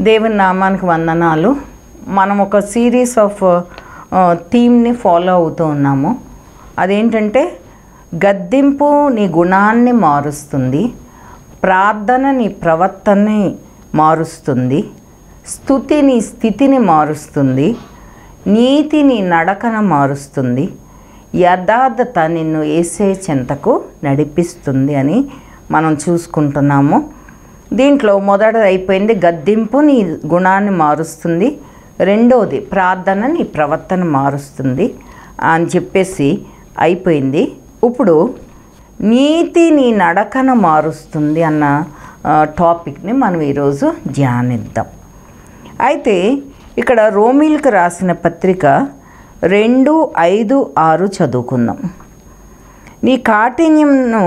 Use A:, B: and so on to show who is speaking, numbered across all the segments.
A: దేవుని నామానికి వందనాలు. మనం ఒక సిరీస్ ఆఫ్ థీమ్ని ఫాలో అవుతూ ఉన్నాము. అదేంటంటే గద్దింపు నీ గుణాన్ని మారుస్తుంది, ప్రార్థన నీ ప్రవర్తనని మారుస్తుంది, స్తుతి నీ స్థితిని మారుస్తుంది, నీతి నీ నడకను మారుస్తుంది, యథార్థత నిన్ను యేసే చెంతకు నడిపిస్తుంది అని మనం చూసుకుంటున్నాము. దీంట్లో మొదటిది అయిపోయింది గద్దింపు నీ గుణాన్ని మారుస్తుంది, రెండోది ప్రార్థన నీ ప్రవర్తన మారుస్తుంది అని చెప్పేసి అయిపోయింది. ఇప్పుడు నీతి నీ నడకను మారుస్తుంది అన్న టాపిక్ని మనం ఈరోజు ధ్యానిద్దాం. అయితే ఇక్కడ రోమీలకు రాసిన పత్రిక 2:5-6 చదువుకుందాం. నీ కాఠిన్యంను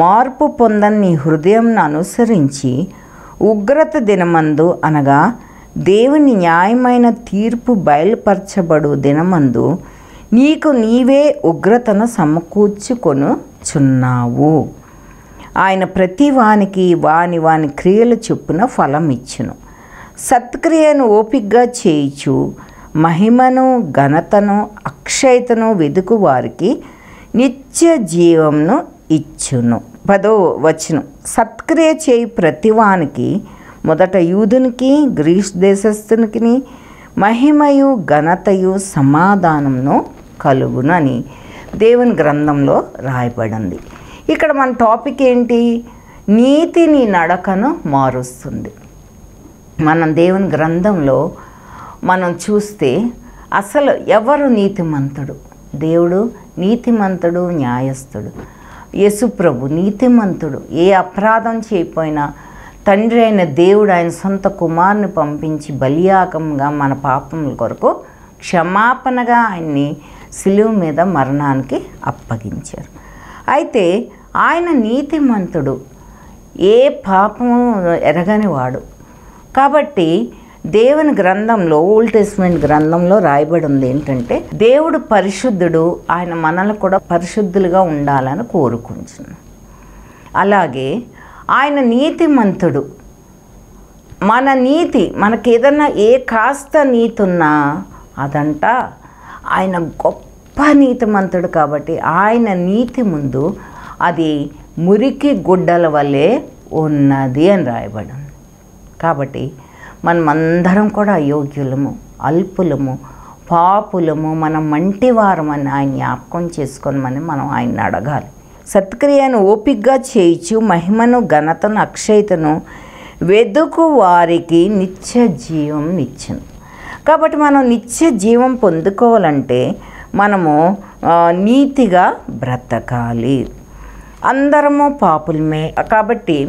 A: మార్పు పొందని నీ హృదయంను అనుసరించి ఉగ్రత దినమందు అనగా దేవుని న్యాయమైన తీర్పు బయలుపరచబడు దినమందు నీకు నీవే ఉగ్రతను సమకూర్చుకొనుచున్నావు. ఆయన ప్రతి వానికి వాని వాని క్రియలు చొప్పున ఫలం ఇచ్చును. సత్క్రియను ఓపికగా చేయిచు మహిమను ఘనతను అక్షయతను వెదుకు వారికి నిత్య జీవంను ఇచ్చును. 10వ వచనం, సత్క్రియ చేయి ప్రతివానికి మొదట యూదునికి గ్రీస్ దేశస్థునికి మహిమయు ఘనతయు సమాధానమును కలుగునని దేవుని గ్రంథంలో రాయబడింది. ఇక్కడ మన టాపిక్ ఏంటి? నీతి నీ నడకను మారుస్తుంది. మనం దేవుని గ్రంథంలో మనం చూస్తే అసలు ఎవరు నీతిమంతుడు? దేవుడు నీతిమంతుడు, న్యాయస్థుడు. యేసుప్రభు నీతిమంతుడు. ఏ అపరాధం చేయకపోయినా తండ్రి అయిన దేవుడు ఆయన సొంత కుమారుని పంపించి బలియాగంగా మన పాపముల కొరకు క్షమాపణగా ఆయన్ని సిలువ మీద మరణానికి అప్పగించారు. అయితే ఆయన నీతిమంతుడు, ఏ పాపము ఎరగని వాడు. కాబట్టి దేవుని గ్రంథంలో, ఓల్డ్ టెస్టమెంట్ గ్రంథంలో రాయబడి ఉంది ఏంటంటే దేవుడు పరిశుద్ధుడు, ఆయన మనల్ని కూడా పరిశుద్ధులుగా ఉండాలని కోరుకుంటున్నాం. అలాగే ఆయన నీతిమంతుడు. మన నీతి, మనకేదన్నా ఏ కాస్త నీతి ఉన్నా అదంట ఆయన గొప్ప నీతిమంతుడు. కాబట్టి ఆయన నీతి ముందు అది మురికి గుడ్డల వలె ఉన్నది అని రాయబడింది. కాబట్టి మనమందరం కూడా అయోగ్యులము, అల్పులము, పాపులము, మనం మంటివారమని ఆయన జ్ఞాపకం చేసుకోమని మనం ఆయన్ని అడగాలి. సత్క్రియను ఓపికగా చేయించు మహిమను ఘనతను అక్షయతను వెదుకు వారికి నిత్య జీవం ఇచ్చును. కాబట్టి మనం నిత్య జీవం పొందుకోవాలంటే మనము నీతిగా బ్రతకాలి. అందరము పాపులమే. కాబట్టి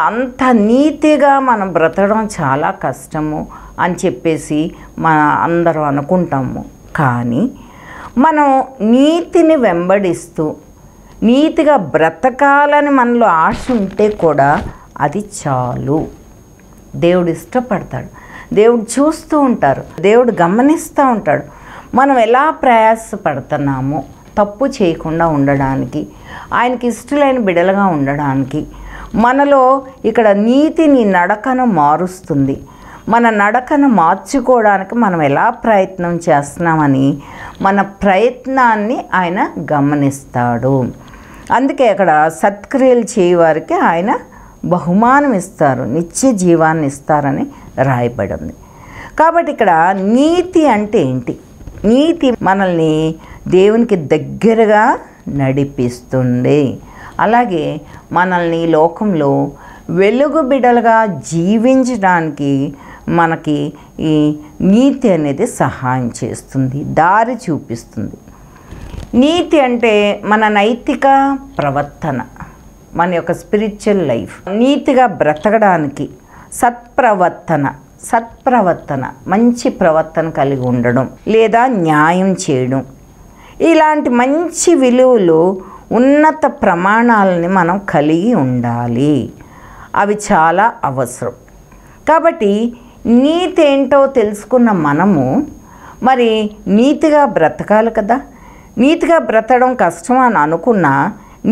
A: అంత నీతిగా మనం బ్రతకడం చాలా కష్టము అని చెప్పేసి అందరం అనుకుంటాము. కానీ మనం నీతిని వెంబడిస్తూ నీతిగా బ్రతకాలని మనలో ఆశ ఉంటే కూడా అది చాలు. దేవుడు ఇష్టపడతాడు, దేవుడు చూస్తూ ఉంటారు, దేవుడు గమనిస్తూ ఉంటాడు. మనం ఎలా ప్రయాసపడుతున్నామో తప్పు చేయకుండా ఉండడానికి, ఆయనకి ఇష్టలైన బిడలుగా ఉండడానికి. మనలో ఇక్కడ నీతి నీ నడకను మారుస్తుంది. మన నడకను మార్చుకోవడానికి మనం ఎలా ప్రయత్నం చేస్తున్నామని మన ప్రయత్నాన్ని ఆయన గమనిస్తాడు. అందుకే అక్కడ సత్క్రియలు చేయవారికి ఆయన బహుమానం ఇస్తారు, నిత్య జీవాన్ని ఇస్తారని రాయబడింది. కాబట్టి ఇక్కడ నీతి అంటే ఏంటి? నీతి మనల్ని దేవునికి దగ్గరగా నడిపిస్తుంది. అలాగే మనల్ని లోకంలో వెలుగు బిడలుగా జీవించడానికి మనకి ఈ నీతి అనేది సహాయం చేస్తుంది, దారి చూపిస్తుంది. నీతి అంటే మన నైతిక ప్రవర్తన, మన యొక్క స్పిరిచువల్ లైఫ్. నీతిగా బ్రతకడానికి సత్ప్రవర్తన మంచి ప్రవర్తన కలిగి ఉండడం, లేదా న్యాయం చేయడం, ఇలాంటి మంచి విలువలు, ఉన్నత ప్రమాణాలని మనం కలిగి ఉండాలి. అవి చాలా అవసరం. కాబట్టి నీతి ఏంటో తెలుసుకున్న మనము మరి నీతిగా బ్రతకాలి కదా. నీతిగా బ్రతకడం కష్టం అని అనుకున్నా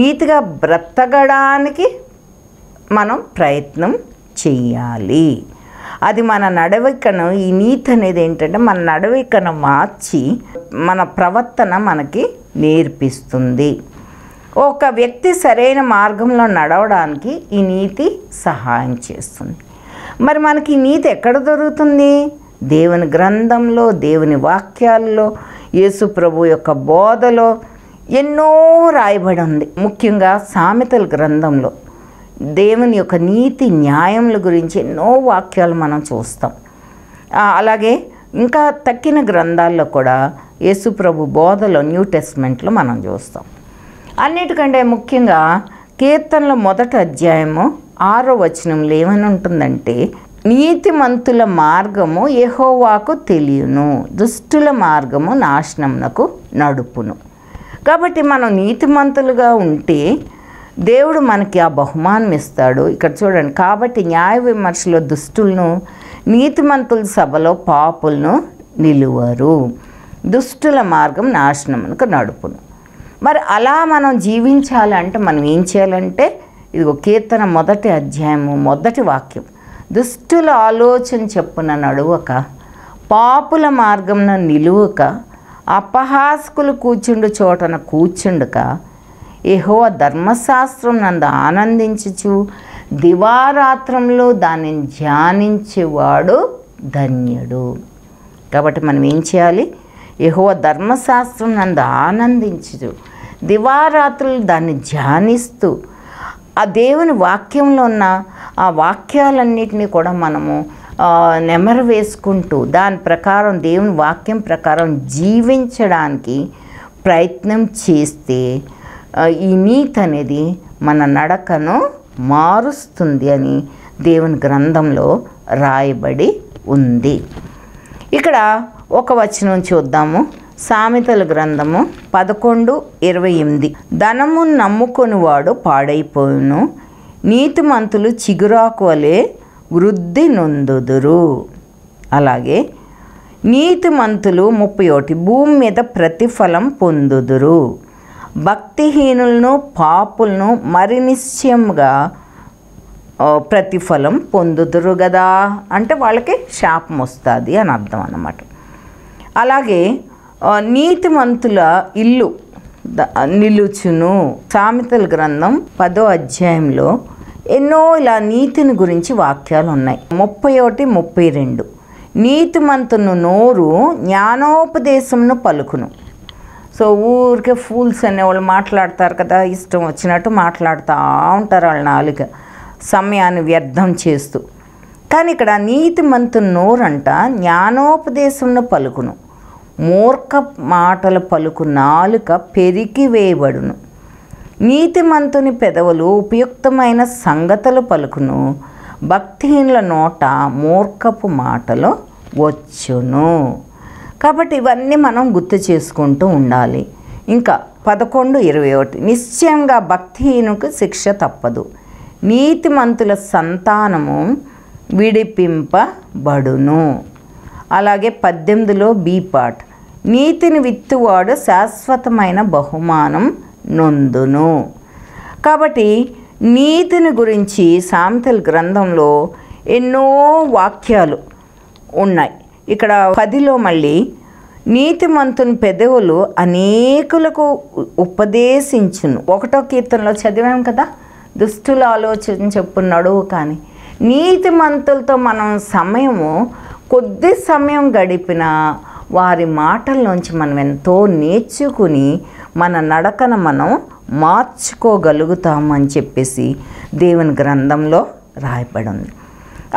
A: నీతిగా బ్రతకడానికి మనం ప్రయత్నం చెయ్యాలి. అది మన నడవడికను, ఈ నీతి అనేది ఏంటంటే మన నడవడికను మార్చి మన ప్రవర్తన మనకి నేర్పిస్తుంది. ఒక వ్యక్తి సరైన మార్గంలో నడవడానికి ఈ నీతి సహాయం చేస్తుంది. మరి మనకి ఈ నీతి ఎక్కడ దొరుకుతుంది? దేవుని గ్రంథంలో, దేవుని వాక్యాల్లో, యేసు ప్రభు యొక్క బోధలో ఎన్నో రాయబడి ఉంది. ముఖ్యంగా సామెతల గ్రంథంలో దేవుని యొక్క నీతి న్యాయముల గురించి ఎన్నో వాక్యాలు మనం చూస్తాం. అలాగే ఇంకా తక్కిన గ్రంథాల్లో కూడా యేసు ప్రభు బోధలో న్యూ టెస్ట్మెంట్లో మనం చూస్తాం. అన్నిటికంటే ముఖ్యంగా కీర్తనల 1వ అధ్యాయము 6వ వచనంలో ఏమని ఉంటుందంటే, నీతిమంతుల మార్గము యెహోవాకు తెలియను, దుష్టుల మార్గము నాశనమునకు నడుపును. కాబట్టి మనం నీతిమంతులుగా ఉంటే దేవుడు మనకి ఆ బహుమానం ఇస్తాడు. ఇక్కడ చూడండి, కాబట్టి న్యాయ విమర్శలో దుష్టులను, నీతిమంతుల సభలో పాపులను నిలువరు, దుష్టుల మార్గం నాశనమునకు నడుపును. మరి అలా మనం జీవించాలంటే మనం ఏం చేయాలంటే, ఇదిగో కీర్తన 1వ అధ్యాయము 1వ వాక్యం, దుష్టుల ఆలోచన చెప్పున నడువక, పాపుల మార్గంన నిలువక, అపహాసకులు కూర్చుండు చోటన కూర్చుండుక, యెహోవా ధర్మశాస్త్రం నందు ఆనందించుచు దివారాత్రంలో దానిని ధ్యానించేవాడు ధన్యుడు. కాబట్టి మనం ఏం చేయాలి? యెహోవా ధర్మశాస్త్రం నందు ఆనందించుచు దివారాత్రులు దాన్ని ధ్యానిస్తూ ఆ దేవుని వాక్యంలో ఉన్న ఆ వాక్యాలన్నిటినీ కూడా మనము నెమరు వేసుకుంటూ దాని ప్రకారం, దేవుని వాక్యం ప్రకారం జీవించడానికి ప్రయత్నం చేస్తే ఈ నీతి అనేది మన నడకను మారుస్తుంది అని దేవుని గ్రంథంలో రాయబడి ఉంది. ఇక్కడ ఒక వచనం చూద్దాము. సామెతల గ్రంథము 11:28, ధనము నమ్ముకొనివాడు పాడైపోయును, నీతిమంతులు చిగురాకు వలె వృద్ధి నొందుదురు. అలాగే నీతిమంతులు 31, భూమి మీద ప్రతిఫలం పొందుదురు, భక్తిహీనులను పాపులను మరి నిశ్చయంగా ప్రతిఫలం పొందుదురు కదా. అంటే వాళ్ళకి శాపం వస్తుంది అని అర్థం అన్నమాట. అలాగే నీతిమంతుల ఇల్లు నిలుచును. సామెతల గ్రంథం 10వ అధ్యాయంలో ఎన్నో ఇలా నీతిని గురించి వాక్యాలు ఉన్నాయి. 31, 32, నీతిమంతును నోరు జ్ఞానోపదేశమును పలుకును. సో ఊరికే ఫూల్స్ అనేవాళ్ళు మాట్లాడతారు కదా, ఇష్టం వచ్చినట్టు మాట్లాడుతూ ఉంటారు వాళ్ళ నాలుక, సమయాన్ని వ్యర్థం చేస్తూ. కానీ ఇక్కడ నీతిమంతుని నోరంట జ్ఞానోపదేశమును పలుకును, మూర్ఖ మాటల పలుకు నాలుక పెరికి వేయబడును. నీతిమంతుని పెదవులు ఉపయుక్తమైన సంగతులు పలుకును, భక్తిహీనుల నోట మూర్ఖపు మాటలు వచ్చును. కాబట్టి ఇవన్నీ మనం గుర్తు చేసుకుంటూ ఉండాలి. ఇంకా 11:21, నిశ్చయంగా భక్తిహీనుకు శిక్ష తప్పదు, నీతిమంతుల సంతానము విడిపింపబడును. అలాగే 18లో బి పార్ట్, నీతిని విత్తువాడు శాశ్వతమైన బహుమానం నొందును. కాబట్టి నీతిని గురించి సామెతల గ్రంథంలో ఎన్నో వాక్యాలు ఉన్నాయి. ఇక్కడ 10లో మళ్ళీ నీతిమంతుని పెదవులు అనేకులకు ఉపదేశించును. 1వ కీర్తనలో చదివాం కదా, దుష్టుల ఆలోచన చెప్పున్నాడు. కానీ నీతిమంతులతో మనం కొద్ది సమయం గడిపిన వారి మాటల్లోంచి మనం ఎంతో నేర్చుకుని మన నడకను మనం మార్చుకోగలుగుతామని చెప్పేసి దేవుని గ్రంథంలో రాయబడి ఉంది.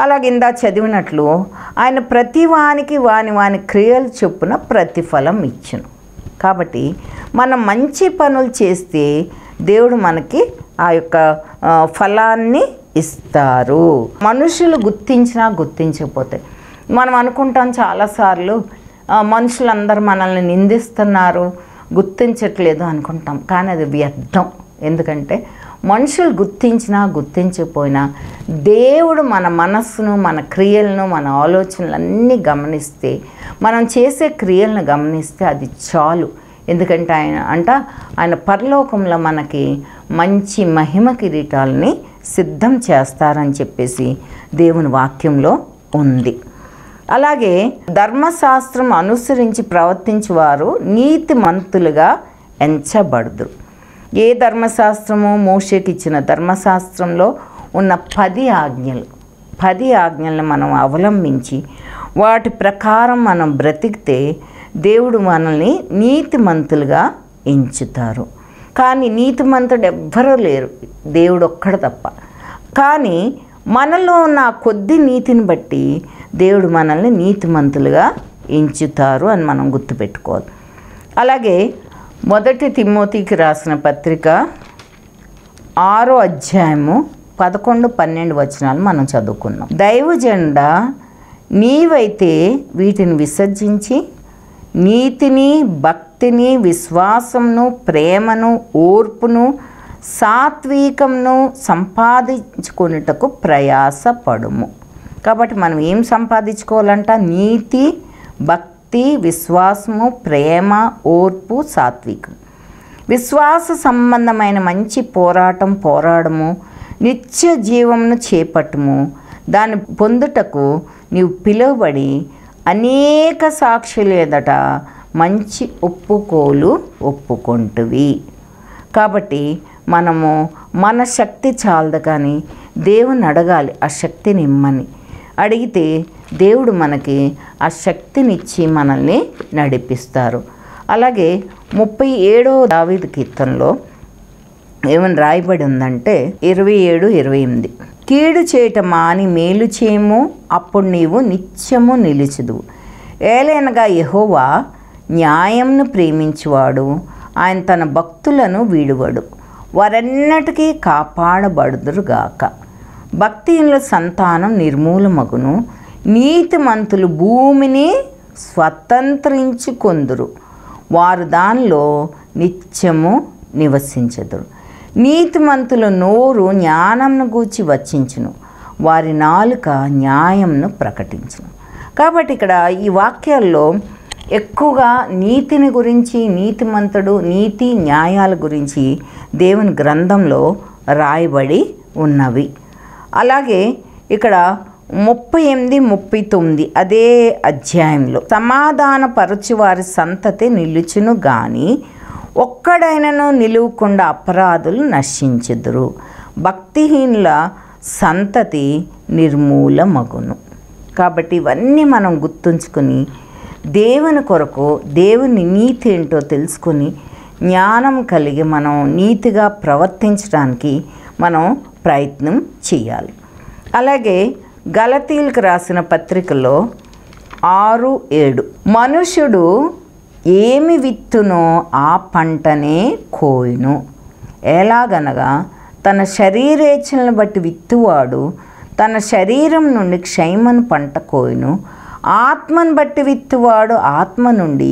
A: అలాగే ఇందా చదివినట్లు ఆయన ప్రతి వానికి వాని క్రియలు చొప్పున ప్రతిఫలం ఇచ్చును. కాబట్టి మనం మంచి పనులు చేస్తే దేవుడు మనకి ఆ యొక్క ఫలాన్ని ఇస్తారు. మనుషులు గుర్తించినా గుర్తించకపోతే మనం అనుకుంటాం చాలాసార్లు మనుషులందరూ మనల్ని నిందిస్తున్నారు, గుర్తించట్లేదు అనుకుంటాం. కానీ అది వ్యర్థం. ఎందుకంటే మనుషులు గుర్తించినా గుర్తించకపోయినా దేవుడు మన మనస్సును, మన క్రియలను, మన ఆలోచనలన్నీ గమనిస్తే, మనం చేసే క్రియలను గమనిస్తే అది చాలు. ఎందుకంటే ఆయన పరలోకంలో మనకి మంచి మహిమ కిరీటాలని సిద్ధం చేస్తారని చెప్పేసి దేవుని వాక్యంలో ఉంది. అలాగే ధర్మశాస్త్రం అనుసరించి ప్రవర్తించేవారు నీతిమంతులుగా ఎంచబడుదురు. ఏ ధర్మశాస్త్రము? మోషేకి ఇచ్చిన ధర్మశాస్త్రంలో ఉన్న 10 ఆజ్ఞలను మనం అవలంబించి వాటి ప్రకారం మనం బ్రతికితే దేవుడు మనల్ని నీతిమంతులుగా ఎంచుతారు. కానీ నీతిమంతుడు ఎవ్వరూ లేరు, దేవుడు ఒక్కడు తప్ప. కానీ మనలో ఉన్న కొద్ది నీతిని బట్టి దేవుడు మనల్ని నీతిమంతులుగా ఎంచుతారు అని మనం గుర్తుపెట్టుకోవాలి. అలాగే 1 తిమోతికి రాసిన పత్రిక 6వ అధ్యాయము 11-12 వచనాలు మనం చదువుకున్నాం. దైవజనుడా, నీవైతే వీటిని విసర్జించి నీతిని, భక్తిని, విశ్వాసమును, ప్రేమను, ఓర్పును, సాత్వికమును సంపాదించుకొనుటకు ప్రయాసపడుము. కాబట్టి మనం ఏం సంపాదించుకోవాలంట? నీతి, భక్తి, విశ్వాసము, ప్రేమ, ఓర్పు, సాత్వికం. విశ్వాస సంబంధమైన మంచి పోరాడము, నిత్య జీవమును చేపట్టుము. దాన్ని పొందుటకు నీవు పిలువబడి అనేక సాక్షుల ఎదుట మంచి ఒప్పుకోలు ఒప్పుకొంటివి. కాబట్టి మనము మన శక్తి చాలదు, కానీ దేవుని అడగాలి ఆ శక్తిని ఇమ్మని. అడిగితే దేవుడు మనకి ఆ శక్తినిచ్చి మనల్ని నడిపిస్తారు. అలాగే 37వ దావీదు కీర్తనలో ఏమని రాయబడి ఉందంటే 27-28, కీడు చేయట మాని మేలు చేయము, అప్పుడు నీవు నిత్యము నిలిచుదు. ఏలైనగా యెహోవా న్యాయంను ప్రేమించువాడు, ఆయన తన భక్తులను వీడువడు, వారన్నిటికీ కాపాడబడుదురుగాక. భక్తిహీనుల సంతానం నిర్మూలమగును, నీతిమంతులు భూమిని స్వతంత్రించుకొందురు, వారు దానిలో నిత్యము నివసించెదరు. నీతిమంతుల నోరు జ్ఞానంను గూర్చి వచ్చించును, వారి నాలుక న్యాయంను ప్రకటించును. కాబట్టి ఇక్కడ ఈ వాక్యాల్లో ఎక్కువగా నీతిని గురించి, నీతిమంతుడు, నీతి న్యాయాల గురించి దేవుని గ్రంథంలో రాయబడి ఉన్నవి. అలాగే ఇక్కడ 38-39 అదే అధ్యాయంలో సమాధానపరచు వారి సంతతి నిలుచును గాని ఒక్కడైనను నిలువకుండా అపరాధులు నశించెదరు, భక్తిహీనుల సంతతి నిర్మూలమగును. కాబట్టి ఇవన్నీ మనం గుర్తుంచుకొని దేవుని కొరకు, దేవుని నీతి ఏంటో తెలుసుకొని జ్ఞానం కలిగి మనం నీతిగా ప్రవర్తించడానికి మనం ప్రయత్నం చేయాలి. అలాగే గలతీయులకు రాసిన పత్రికలో 6-7, మనుషుడు ఏమి విత్తునో ఆ పంటనే కోయును. ఎలాగనగా తన శరీరేచ్ఛలను బట్టి విత్తువాడు తన శరీరం నుండి క్షయమను పంట కోయును, ఆత్మను బట్టి విత్తువాడు ఆత్మ నుండి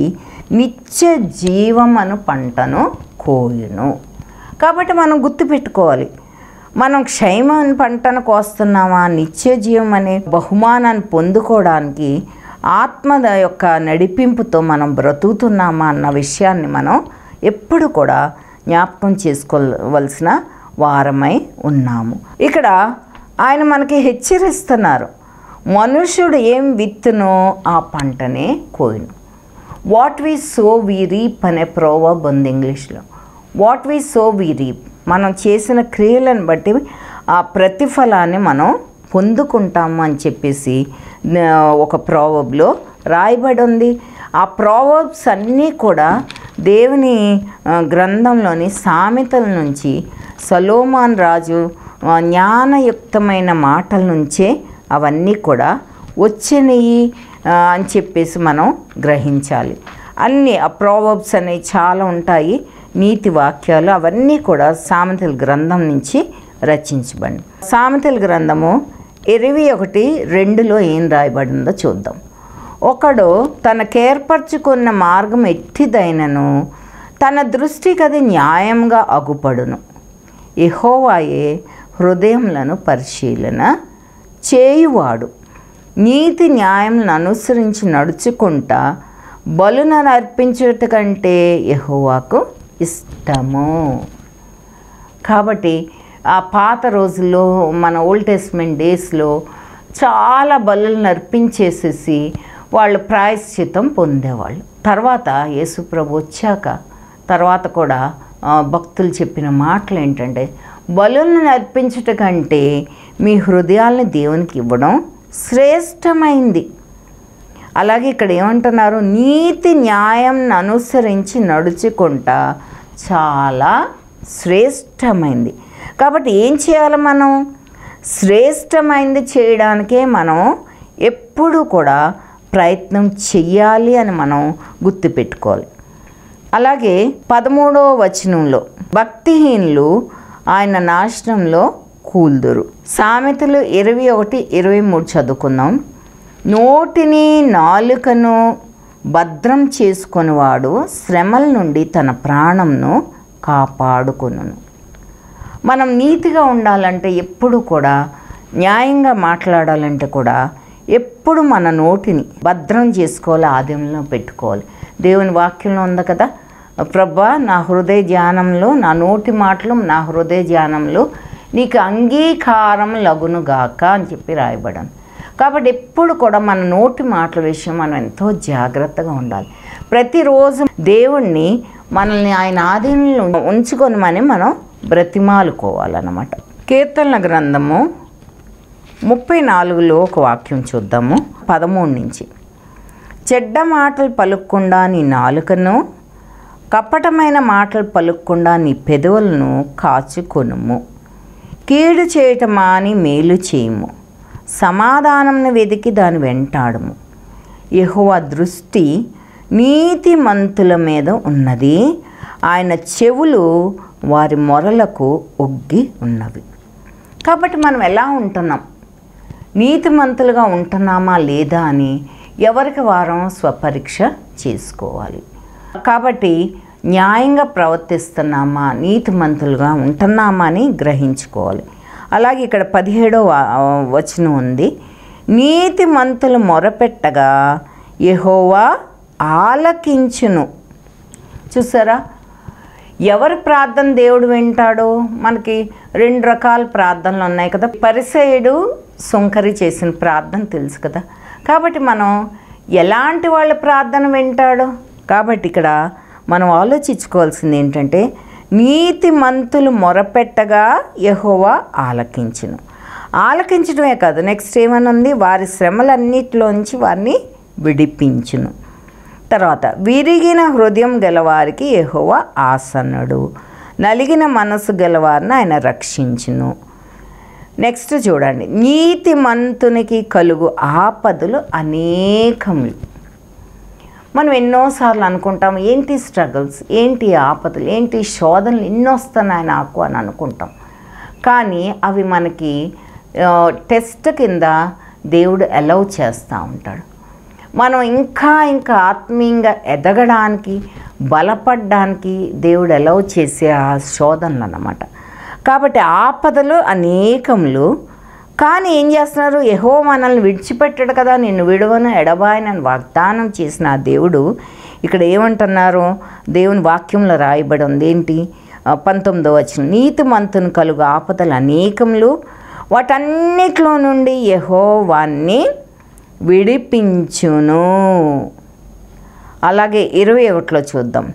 A: నిత్య జీవమను పంటను కోయును. కాబట్టి మనం గుర్తుపెట్టుకోవాలి, మనం క్షయమని పంటను కోస్తున్నామా, నిత్య జీవం అనే బహుమానాన్ని పొందుకోవడానికి ఆత్మ యొక్క నడిపింపుతో మనం బ్రతుకుతున్నామా అన్న విషయాన్ని మనం ఎప్పుడు కూడా జ్ఞాపకం చేసుకోవలసిన వారమై ఉన్నాము. ఇక్కడ ఆయన మనకి హెచ్చరిస్తున్నారు, మనుషుడు ఏం విత్తునో ఆ పంటనే కోయును. What we sow we reap అనే ప్రోవర్బ్ ఉంది ఇంగ్లీష్లో. What we sow we reap, మనం చేసిన క్రియలను బట్టి ఆ ప్రతిఫలాన్ని మనం పొందుకుంటాము అని చెప్పేసి ఒక ప్రోవర్బ్లో రాయబడి ఉంది. ఆ ప్రోవర్బ్స్ అన్నీ కూడా దేవుని గ్రంథంలోని సామెతల నుంచి, సొలొమోను రాజు జ్ఞానయుక్తమైన మాటల నుంచే అవన్నీ కూడా వచ్చినాయి అని చెప్పేసి మనం గ్రహించాలి. అన్నీ ఆ ప్రోవర్బ్స్ అనేవి చాలా ఉంటాయి, నీతి వాక్యాలు, అవన్నీ కూడా సామెతల గ్రంథం నుంచి రచించబడి. సామెతల గ్రంథము 21:2లో ఏం రాయబడిందో చూద్దాం. ఒకడు తనకేర్పరచుకున్న మార్గం ఎట్టిదైనను తన దృష్టికి అది న్యాయంగా అగుపడును, యెహోవాయే హృదయములను పరిశీలన చేయువాడు. నీతి న్యాయములను అనుసరించి నడుచుకుంటా బలులను అర్పించుట కంటే యెహోవాకు ఇష్టము. కాబట్టి ఆ పాత రోజుల్లో మన ఓల్డ్ టెస్ట్మెంట్ డేస్లో చాలా బలులను అర్పించేసేసి వాళ్ళు ప్రాయశ్చిత్తం పొందేవాళ్ళు. తర్వాత యేసుప్రభు వచ్చాక తర్వాత కూడా భక్తులు చెప్పిన మాటలు ఏంటంటే, బలులను అర్పించుట కంటే మీ హృదయాలను దేవునికి ఇవ్వడం శ్రేష్టమైంది. అలాగే ఇక్కడ ఏమంటున్నారు, నీతి న్యాయం అనుసరించి నడుచుకుంటా చాలా శ్రేష్టమైంది. కాబట్టి ఏం చేయాలి, మనం శ్రేష్టమైంది చేయడానికే మనం ఎప్పుడు కూడా ప్రయత్నం చెయ్యాలి అని మనం గుర్తుపెట్టుకోవాలి. అలాగే 13వ వచనంలో, భక్తిహీనులు ఆయన నాశనంలో కూల్దురు. సామెతలు 21:23 చదువుకుందాం. నోటిని నాలుకను భద్రం చేసుకొనివాడు శ్రమల నుండి తన ప్రాణంను కాపాడుకొనును. మనం నీతిగా ఉండాలంటే, ఎప్పుడు కూడా న్యాయంగా మాట్లాడాలంటే కూడా ఎప్పుడు మన నోటిని భద్రం చేసుకోవాలి, ఆధీనంలో పెట్టుకోవాలి. దేవుని వాక్యంలో ఉంది కదా, ప్రభా నా హృదయ ధ్యానంలో, నా నోటి మాటలు నా హృదయ ధ్యానంలో నీకు అంగీకారం లగునుగాక అని చెప్పి రాయబడింది. కాబట్టి ఎప్పుడు కూడా మన నోటి మాటల విషయం మనం ఎంతో జాగ్రత్తగా ఉండాలి. ప్రతిరోజు దేవుణ్ణి మనల్ని ఆయన ఆధీనంలో ఉంచుకొనమని మనం బ్రతిమాలుకోవాలన్నమాట. కీర్తనల గ్రంథము 34లో ఒక వాక్యం చూద్దాము, 13 నుంచి. చెడ్డ మాటలు పలుక్కుండా నీ నాలుకను, కపటమైన మాటలు పలుక్కుండా నీ పెదవులను కాచుకొనుము. కీడు చేయటం మాని మేలు చేయము, సమాధానంను వెతికి దాని వెంటాడము. యెహోవా దృష్టి నీతిమంతుల మీద ఉన్నది, ఆయన చెవులు వారి మొరలకు ఒగ్గి ఉన్నవి. కాబట్టి మనం ఎలా ఉంటున్నాం, నీతిమంతులుగా ఉంటున్నామా లేదా అని ఎవరికి వారం స్వపరీక్ష చేసుకోవాలి. కాబట్టి న్యాయంగా ప్రవర్తిస్తున్నామా, నీతిమంతులుగా ఉంటున్నామా అని గ్రహించుకోవాలి. అలాగే ఇక్కడ 17వ వచనం ఉంది, నీతిమంతులు మొరపెట్టగా యెహోవా ఆలకించును. చూసారా, ఎవరి ప్రార్థన దేవుడు వింటాడు? మనకి 2 రకాల ప్రార్థనలు ఉన్నాయి కదా. పరిసయుడు సుంకరి చేసిన ప్రార్థన తెలుసు కదా. కాబట్టి మనం ఎలాంటి వాళ్ళ ప్రార్థన వింటాడు? కాబట్టి ఇక్కడ మనం ఆలోచించుకోవాల్సింది ఏంటంటే, నీతిమంతులు మొరపెట్టగా యెహోవా ఆలకించును. ఆలకించడమే కాదు, నెక్స్ట్ ఏమని ఉంది, వారి శ్రమలన్నిటిలోంచి వారిని విడిపించును. తర్వాత విరిగిన హృదయం గలవారికి యెహోవా ఆసన్నుడు, నలిగిన మనసు గలవారిని ఆయన రక్షించును. నెక్స్ట్ చూడండి, నీతిమంతునికి కలుగు ఆపదలు అనేకములు. మనం ఎన్నోసార్లు అనుకుంటాం, ఏంటి స్ట్రగుల్స్, ఏంటి ఆపదలు, ఏంటి శోధనలు ఎన్నో వస్తున్నాయి నాకు అని అనుకుంటాం. కానీ అవి మనకి టెస్ట్ కింద దేవుడు అలౌ చేస్తూ ఉంటాడు. మనం ఇంకా ఆత్మీయంగా ఎదగడానికి, బలపడడానికి దేవుడు అలౌ చేసే ఆ శోధనలు అన్నమాట. కాబట్టి ఆపదలు అనేకములు. కానీ ఏం చేస్తున్నారు, యెహోవా మనల్ని విడిచిపెట్టాడు కదా, నిన్ను విడువను ఎడబాయనని వాగ్దానం చేసిన ఆ దేవుడు ఇక్కడ ఏమంటున్నారు, దేవుని వాక్యంలో రాయబడి ఉంది ఏంటి, 19వ వచనం, నీతిమంతుని కలుగు ఆపదలు అనేకములు, వాటన్నిటిలో నుండి యెహోవాన్ని విడిపించును. అలాగే 21లో చూద్దాం,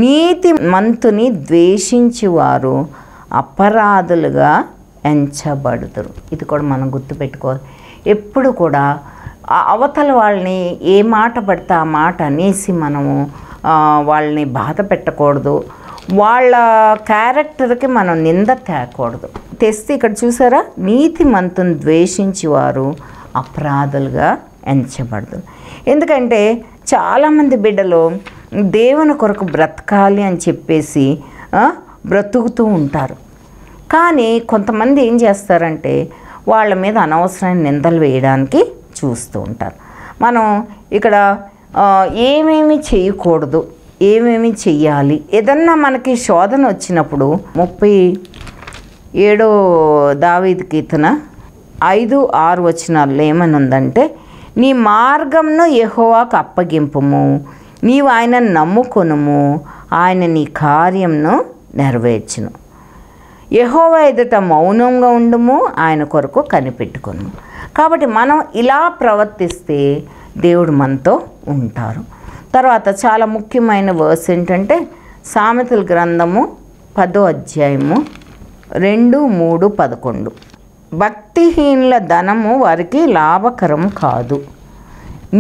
A: నీతిమంతుని ద్వేషించువారు అపరాధులుగా ఎంచబడుతారు. ఇది కూడా మనం గుర్తుపెట్టుకోవాలి. ఎప్పుడు కూడా అవతల వాళ్ళని ఏ మాట పడితే ఆ మాట అనేసి మనము వాళ్ళని బాధ పెట్టకూడదు, వాళ్ళ క్యారెక్టర్కి మనం నింద తేకూడదు. తెస్తే ఇక్కడ చూసారా, నీతిమంతుని ద్వేషించేవారు అపరాధులుగా ఎంచబడదు. ఎందుకంటే చాలామంది బిడ్డలు దేవుని కొరకు బ్రతకాలి అని చెప్పేసి బ్రతుకుతూ ఉంటారు. కానీ కొంతమంది ఏం చేస్తారంటే వాళ్ళ మీద అనవసరమైన నిందలు వేయడానికి చూస్తూ ఉంటారు. మనం ఇక్కడ ఏమేమి చేయకూడదు, ఏమేమి చెయ్యాలి, ఏదన్నా మనకి శోధన వచ్చినప్పుడు 37 దావీదు కీర్తన 5-6 వచనాల్లో ఏమని ఉందంటే, నీ మార్గంను యెహోవాకు అప్పగింపుము, నీవు ఆయనను నమ్ముకొనుము, ఆయన నీ కార్యంను నెరవేర్చును. యెహోవా ఎదుట మౌనంగా ఉండుము, ఆయన కొరకు కనిపెట్టుకొను. కాబట్టి మనం ఇలా ప్రవర్తిస్తే దేవుడు మనతో ఉంటారు. తర్వాత చాలా ముఖ్యమైన వర్స్ ఏంటంటే సామెతల గ్రంథము 10వ అధ్యాయము 2, 3, 11. భక్తిహీనుల ధనము వారికి లాభకరం కాదు,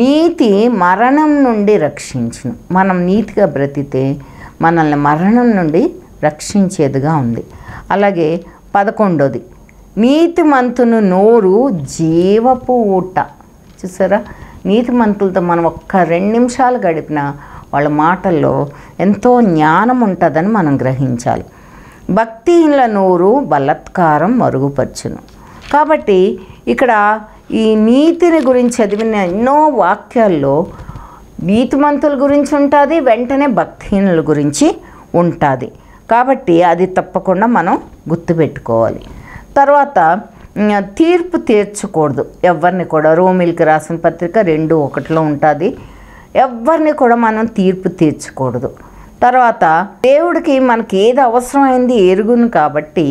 A: నీతి మరణం నుండి రక్షించును. మనం నీతిగా బ్రతితే మనల్ని మరణం నుండి రక్షించేదిగా ఉంది. అలాగే 11వది, నీతిమంతుని నోరు జీవపు ఊట. చూసారా, నీతిమంతులతో మనం ఒక్క 2 నిమిషాలు గడిపినా వాళ్ళ మాటల్లో ఎంతో జ్ఞానం ఉంటుందని మనం గ్రహించాలి. భక్తిహీనుల నోరు బలాత్కారం మరుగుపరచును. కాబట్టి ఇక్కడ ఈ నీతిని గురించి చదివిన ఎన్నో వాక్యాల్లో నీతిమంతుల గురించి ఉంటుంది, వెంటనే భక్తిహీనుల గురించి ఉంటుంది. కాబట్టి అది తప్పకుండా మనం గుర్తుపెట్టుకోవాలి. తర్వాత తీర్పు తీర్చకూడదు ఎవరిని కూడా. రోమిలికి రాసిన పత్రిక 2:1 ఉంటుంది. ఎవరిని కూడా మనం తీర్పు తీర్చకూడదు. తర్వాత దేవుడికి మనకి ఏది అవసరమైంది ఎరుగును కాబట్టి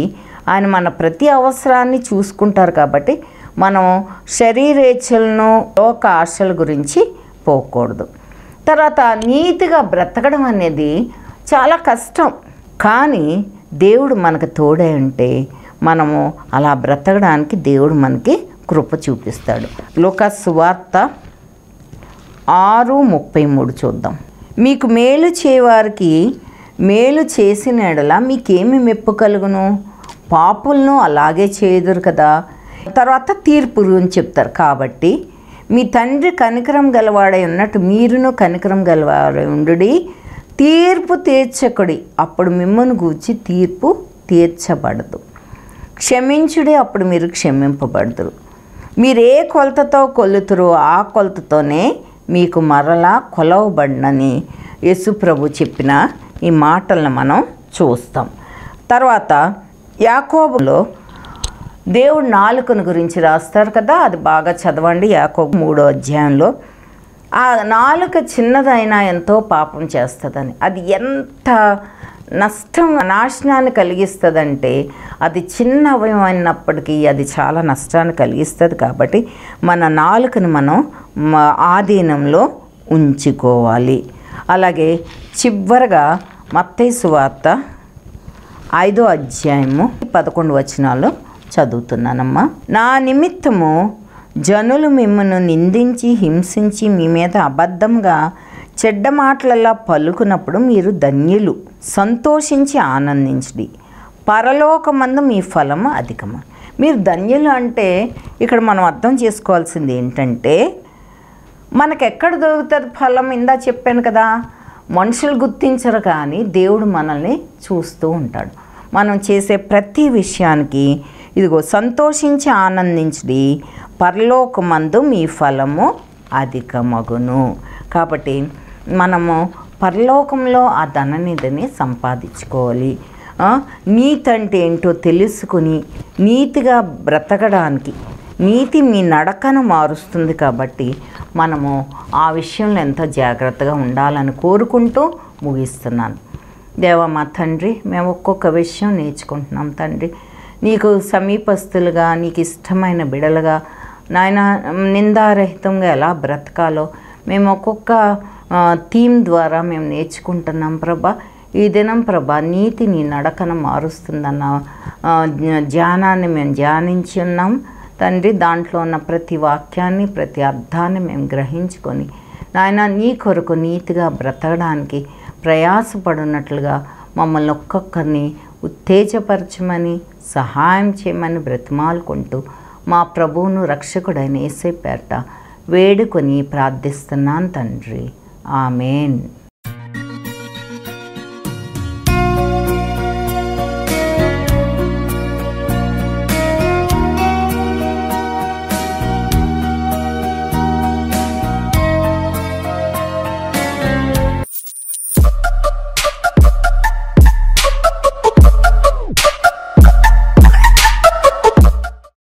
A: ఆయన మన ప్రతి అవసరాన్ని చూసుకుంటారు. కాబట్టి మనం శరీరేచ్ఛలను లోక ఆశల గురించి పోకూడదు. తర్వాత నీతిగా బ్రతకడం అనేది చాలా కష్టం, కానీ దేవుడు మనకు తోడే ఉంటే మనము అలా బ్రతకడానికి దేవుడు మనకి కృప చూపిస్తాడు. లూకాసు సువార్త 6:33 చూద్దాం. మీకు మేలు చేయవారికి మేలు చేసిన ఎడల మీకేమి మెప్పు కలుగును, పాపులను అలాగే చేయుదురు కదా. తర్వాత తీర్పు గురించి చెప్తారు. కాబట్టి మీ తండ్రి కనికరం గలవాడై ఉన్నట్టు మీరును కనికరం గలవాడై ఉండుడి, తీర్పు తీర్చకుడి, అప్పుడు మిమ్మల్ని గూర్చి తీర్పు తీర్చబడదు. క్షమించుడి, అప్పుడు మీరు క్షమింపబడదురు. మీరు ఏ కొలతతో కొలుతురో ఆ కొలతతోనే మీకు మరలా కొలవబడినని యేసు ప్రభు చెప్పిన ఈ మాటలను మనం చూస్తాం. తర్వాత యాకోబులో దేవుడు నాలుకను గురించి రాస్తారు కదా, అది బాగా చదవండి. యాకోబు 3వ అధ్యాయంలో ఆ నాలుక చిన్నదైనా ఎంతో పాపం చేస్తుందని, అది ఎంత నష్టం నాశనాన్ని కలిగిస్తుందంటే అది చిన్న అవయమైనప్పటికీ అది చాలా నష్టాన్ని కలిగిస్తుంది. కాబట్టి మన నాలుకను మనం ఆధీనంలో ఉంచుకోవాలి. అలాగే చివరగా మత్తయి సువార్త 5వ అధ్యాయము 11 వచనాలు చదువుతున్నానమ్మా. నా నిమిత్తము జనులు మిమ్మల్ని నిందించి హింసించి మీ మీద అబద్ధంగా చెడ్డ మాటలలా పలుకున్నప్పుడు మీరు ధన్యులు, సంతోషించి ఆనందించండి, పరలోకమందు మీ ఫలము అధికము. మీరు ధన్యులు అంటే ఇక్కడ మనం అర్థం చేసుకోవాల్సింది ఏంటంటే మనకెక్కడ దొరుకుతుంది ఫలం. ఇందా చెప్పాను కదా, మనుషులు గుర్తించరు కానీ దేవుడు మనల్ని చూస్తూ ఉంటాడు. మనం చేసే ప్రతి విషయానికి ఇదిగో సంతోషించి ఆనందించి పరలోకమందు మీ ఫలము అధికమగును. కాబట్టి మనము పరలోకంలో ఆ ధననిధిని సంపాదించుకోవాలి. నీతి అంటే ఏంటో తెలుసుకుని నీతిగా బ్రతకడానికి, నీతి మీ నడకను మారుస్తుంది. కాబట్టి మనము ఆ విషయంలో ఎంతో జాగ్రత్తగా ఉండాలని కోరుకుంటూ ముగిస్తున్నాను. దేవా మా తండ్రి, మేము ఒక్కొక్క విషయం నేర్చుకుంటున్నాం తండ్రి. నీకు సమీపస్తులుగా, నీకు ఇష్టమైన బిడలుగా నాయన నిందారహితంగా ఎలా బ్రతకాలో మేము ఒక్కొక్క థీమ్ ద్వారా మేము నేర్చుకుంటున్నాం ప్రభా. ఈ దినం ప్రభా నీతి నీ నడకను మారుస్తుందన్న ధ్యానాన్ని మేము ధ్యానించి ఉన్నాం తండ్రి. దాంట్లో ఉన్న ప్రతి వాక్యాన్ని, ప్రతి అర్థాన్ని మేము గ్రహించుకొని నాయన నీ కొరకు నీతిగా బ్రతకడానికి ప్రయాసపడినట్లుగా మమ్మల్ని ఒక్కొక్కరిని ఉత్తేజపరచమని, సహాయం చేయమని బ్రతిమాలుకుంటూ మా ప్రభువును రక్షకుడైన యేసయ్య పేరట వేడుకొని ప్రార్థిస్తున్నాను తండ్రి. ఆమేన్.